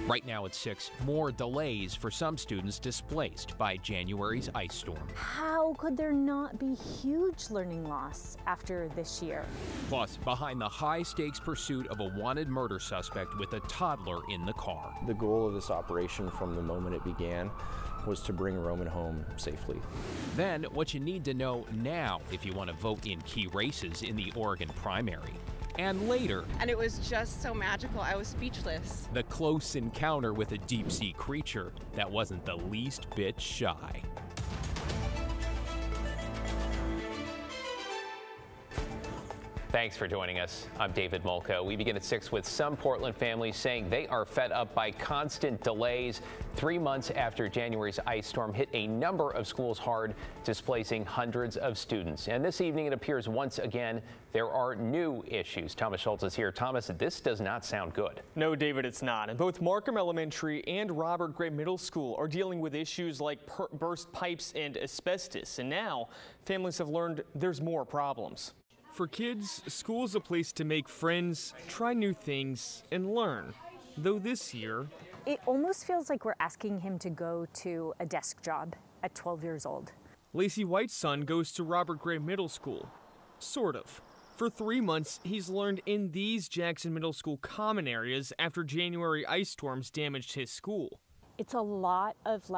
Right now at 6, more delays for some students displaced by January's ice storm. How could there not be huge learning loss after this year? Plus, behind the high-stakes pursuit of a wanted murder suspect with a toddler in the car. The goal of this operation from the moment it began was to bring Roman home safely. Then, what you need to know now if you want to vote in key races in the Oregon primary. And later, and it was just so magical, I was speechless. The close encounter with a deep-sea creature that wasn't the least bit shy. Thanks for joining us. I'm David Molko. We begin at 6 with some Portland families saying they are fed up by constant delays. 3 months after January's ice storm hit a number of schools hard, displacing hundreds of students. And this evening, it appears once again there are new issues. Thomas Schultz is here. Thomas, this does not sound good. No, David, it's not. And both Markham Elementary and Robert Gray Middle School are dealing with issues like burst pipes and asbestos. And now families have learned there's more problems. For kids, school is a place to make friends, try new things, and learn. Though this year, it almost feels like we're asking him to go to a desk job at 12 years old. Lacey White's son goes to Robert Gray Middle School. Sort of. For 3 months, he's learned in these Jackson Middle School common areas after January ice storms damaged his school. It's a lot of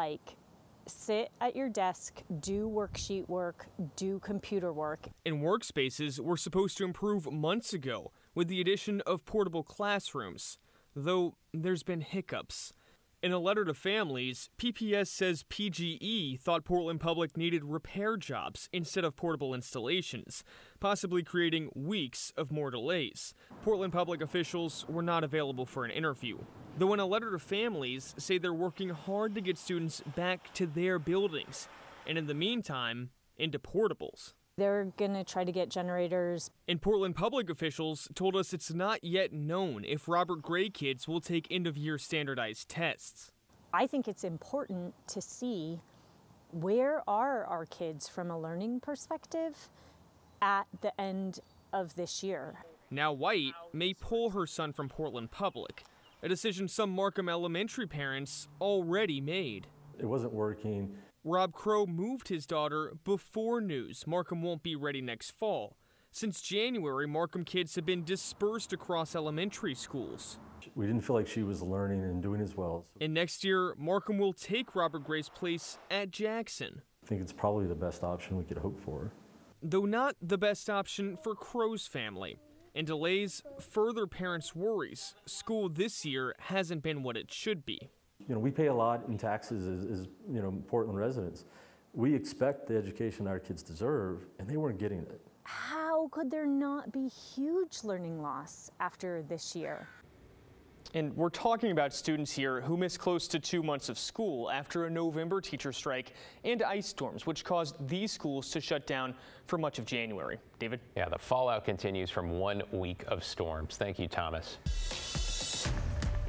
sit at your desk, do worksheet work, do computer work. And workspaces were supposed to improve months ago with the addition of portable classrooms, though there's been hiccups. In a letter to families, PPS says PGE thought Portland Public needed repair jobs instead of portable installations, possibly creating weeks of more delays. Portland Public officials were not available for an interview, though in a letter to families say they're working hard to get students back to their buildings, and in the meantime, into portables. They're going to try to get generators. And Portland Public officials told us it's not yet known if Robert Gray kids will take end-of-year standardized tests. I think it's important to see where are our kids from a learning perspective at the end of this year. Now White may pull her son from Portland Public, a decision some Markham Elementary parents already made. It wasn't working. Rob Crow moved his daughter before news Markham won't be ready next fall. Since January, Markham kids have been dispersed across elementary schools. We didn't feel like she was learning and doing as well. And next year, Markham will take Robert Gray's place at Jackson. I think it's probably the best option we could hope for. Though not the best option for Crow's family. And delays further parents' worries. School this year hasn't been what it should be. We pay a lot in taxes as Portland residents. We expect the education our kids deserve, and they weren't getting it. How could there not be huge learning loss after this year? And we're talking about students here who missed close to 2 months of school after a November teacher strike and ice storms, which caused these schools to shut down for much of January. David? Yeah, the fallout continues from 1 week of storms. Thank you, Thomas.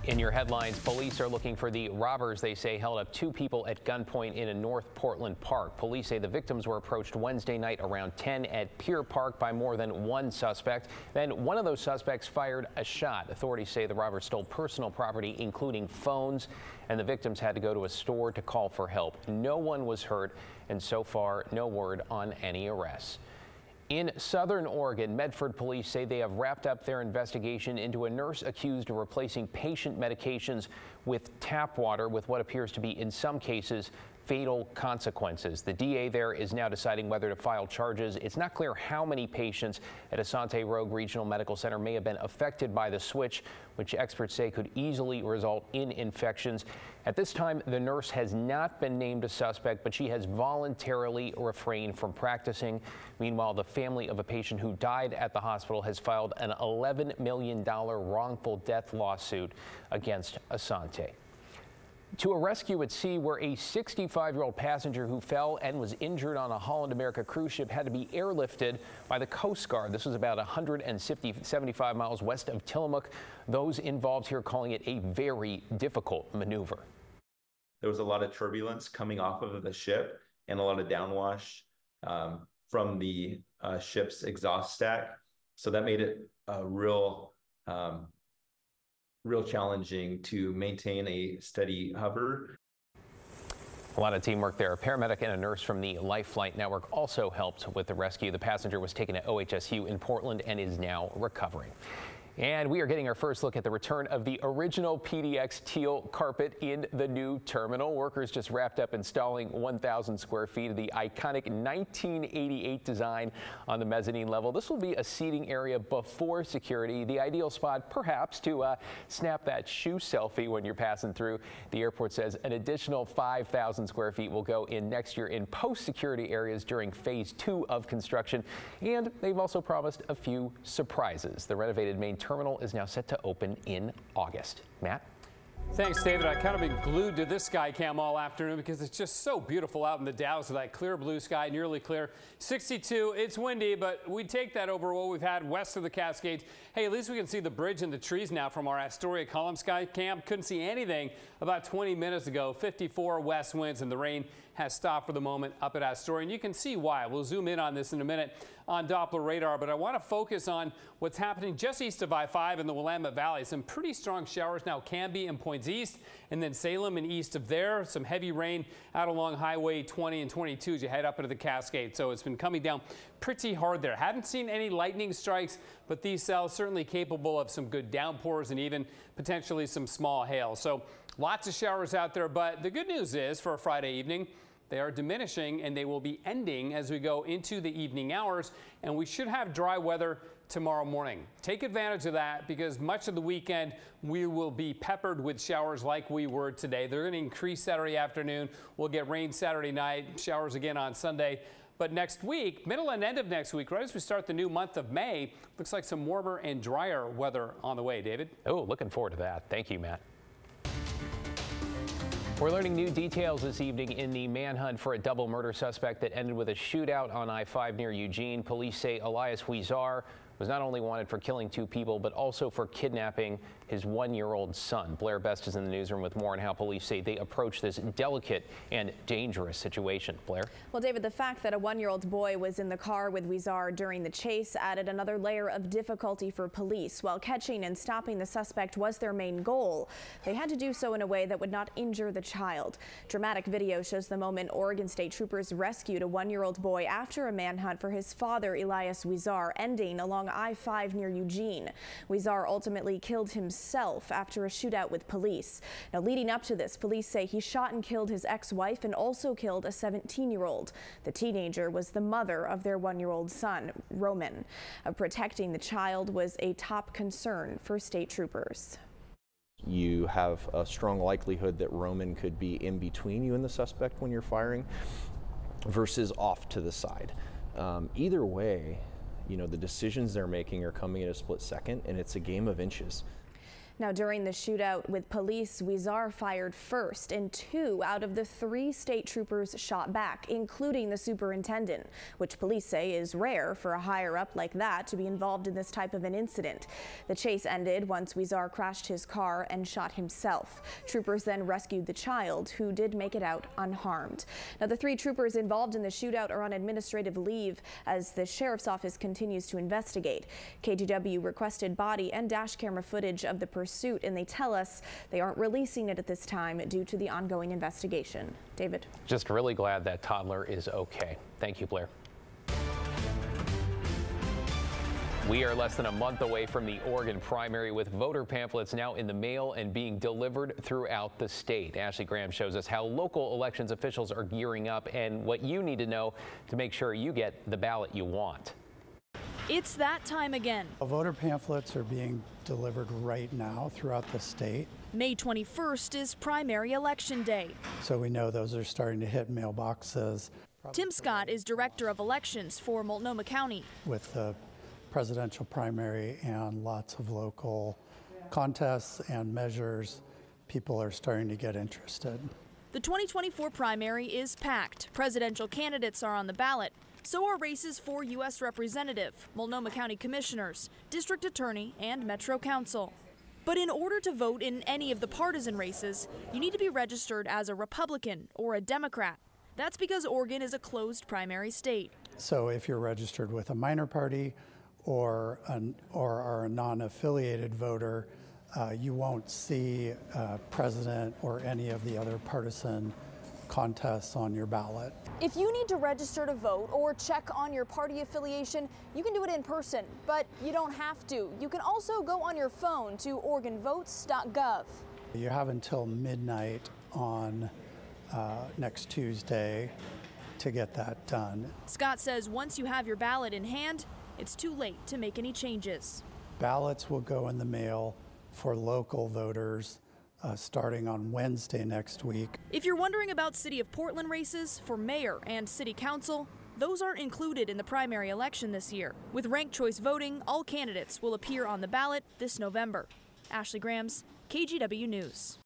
In your headlines, police are looking for the robbers they say held up 2 people at gunpoint in a North Portland park. Police say the victims were approached Wednesday night around 10 at Pier Park by more than one suspect. Then one of those suspects fired a shot. Authorities say the robbers stole personal property, including phones, and the victims had to go to a store to call for help. No one was hurt, and so far, no word on any arrests. In southern Oregon, Medford police say they have wrapped up their investigation into a nurse accused of replacing patient medications with tap water with what appears to be, in some cases, fatal consequences. The DA there is now deciding whether to file charges. It's not clear how many patients at Asante Rogue Regional Medical Center may have been affected by the switch, which experts say could easily result in infections. At this time, the nurse has not been named a suspect, but she has voluntarily refrained from practicing. Meanwhile, the family of a patient who died at the hospital has filed an $11 million wrongful death lawsuit against Asante. To a rescue at sea where a 65-year-old passenger who fell and was injured on a Holland America cruise ship had to be airlifted by the Coast Guard. This was about 175 miles west of Tillamook. Those involved here calling it a very difficult maneuver. There was a lot of turbulence coming off of the ship and a lot of downwash from the ship's exhaust stack. So that made it a real real challenging to maintain a steady hover. A lot of teamwork there. A paramedic and a nurse from the Life Flight Network also helped with the rescue. The passenger was taken to OHSU in Portland and is now recovering. And we are getting our first look at the return of the original PDX teal carpet in the new terminal. Workers just wrapped up installing 1,000 square feet of the iconic 1988 design on the mezzanine level. This will be a seating area before security, the ideal spot perhaps to snap that shoe selfie when you're passing through. The airport says an additional 5,000 square feet will go in next year in post-security areas during phase 2 of construction. And they've also promised a few surprises. The renovated main terminal is now set to open in August. Matt? Thanks, David. I kind of been glued to this sky cam all afternoon because it's just so beautiful out in the Dalles with that clear blue sky, nearly clear. 62, it's windy, but we take that over what we've had west of the Cascades. Hey, at least we can see the bridge and the trees now from our Astoria column sky cam. Couldn't see anything about 20 minutes ago. 54 west winds and the rain has stopped for the moment up at Astoria, and you can see why. We'll zoom in on this in a minute on Doppler radar, but I want to focus on what's happening just east of I-5 in the Willamette Valley. Some pretty strong showers now, Canby and Points East, and then Salem and east of there. Some heavy rain out along Highway 20 and 22 as you head up into the Cascades. So it's been coming down pretty hard there. Haven't seen any lightning strikes, but these cells certainly capable of some good downpours and even potentially some small hail. So lots of showers out there, but the good news is for a Friday evening, they are diminishing and they will be ending as we go into the evening hours, and we should have dry weather tomorrow morning. Take advantage of that because much of the weekend we will be peppered with showers like we were today. They're going to increase Saturday afternoon. We'll get rain Saturday night, showers again on Sunday. But next week, middle and end of next week, right as we start the new month of May, looks like some warmer and drier weather on the way. David? Oh, looking forward to that. Thank you, Matt. We're learning new details this evening in the manhunt for a double murder suspect that ended with a shootout on I-5 near Eugene. Police say Elias Huizar was not only wanted for killing 2 people, but also for kidnapping his 1-year-old son. Blair Best is in the newsroom with more on how police say they approach this delicate and dangerous situation. Blair? Well, David, the fact that a 1-year-old boy was in the car with Huizar during the chase added another layer of difficulty for police. While catching and stopping the suspect was their main goal, they had to do so in a way that would not injure the child. Dramatic video shows the moment Oregon State troopers rescued a 1-year-old boy after a manhunt for his father, Elias Huizar, ending along I-5 near Eugene. Huizar ultimately killed himself after a shootout with police. Now, leading up to this, police say he shot and killed his ex-wife and also killed a 17-year-old. The teenager was the mother of their 1-year-old son, Roman. Protecting the child was a top concern for state troopers. You have a strong likelihood that Roman could be in between you and the suspect when you're firing versus off to the side. Either way, you know, the decisions they're making are coming at a split second, and it's a game of inches. Now, during the shootout with police, Huizar fired first, and 2 out of the 3 state troopers shot back, including the superintendent, which police say is rare for a higher-up like that to be involved in this type of an incident. The chase ended once Huizar crashed his car and shot himself. Troopers then rescued the child, who did make it out unharmed. Now, the 3 troopers involved in the shootout are on administrative leave as the sheriff's office continues to investigate. KGW requested body and dash camera footage of the pursuit, and they tell us they aren't releasing it at this time due to the ongoing investigation. David? Just really glad that toddler is okay. Thank you, Blair. We are less than a month away from the Oregon primary, with voter pamphlets now in the mail and being delivered throughout the state. Ashley Graham shows us how local elections officials are gearing up and what you need to know to make sure you get the ballot you want. It's that time again. Voter pamphlets are being delivered right now throughout the state. May 21st is primary election day. So we know those are starting to hit mailboxes. Tim Scott is director of elections for Multnomah County. With the presidential primary and lots of local contests and measures, people are starting to get interested. The 2024 primary is packed. Presidential candidates are on the ballot. So are races for U.S. Representative, Multnomah County Commissioners, District Attorney, and Metro Council. But in order to vote in any of the partisan races, you need to be registered as a Republican or a Democrat. That's because Oregon is a closed primary state. So if you're registered with a minor party or are a non-affiliated voter, You won't see president or any of the other partisan contests on your ballot. If you need to register to vote or check on your party affiliation, you can do it in person, but you don't have to. You can also go on your phone to OregonVotes.gov. You have until midnight on next Tuesday to get that done. Scott says once you have your ballot in hand, it's too late to make any changes. Ballots will go in the mail for local voters starting on Wednesday next week. If you're wondering about City of Portland races for mayor and city council, those aren't included in the primary election this year. With ranked choice voting, all candidates will appear on the ballot this November. Ashley Grams, KGW News.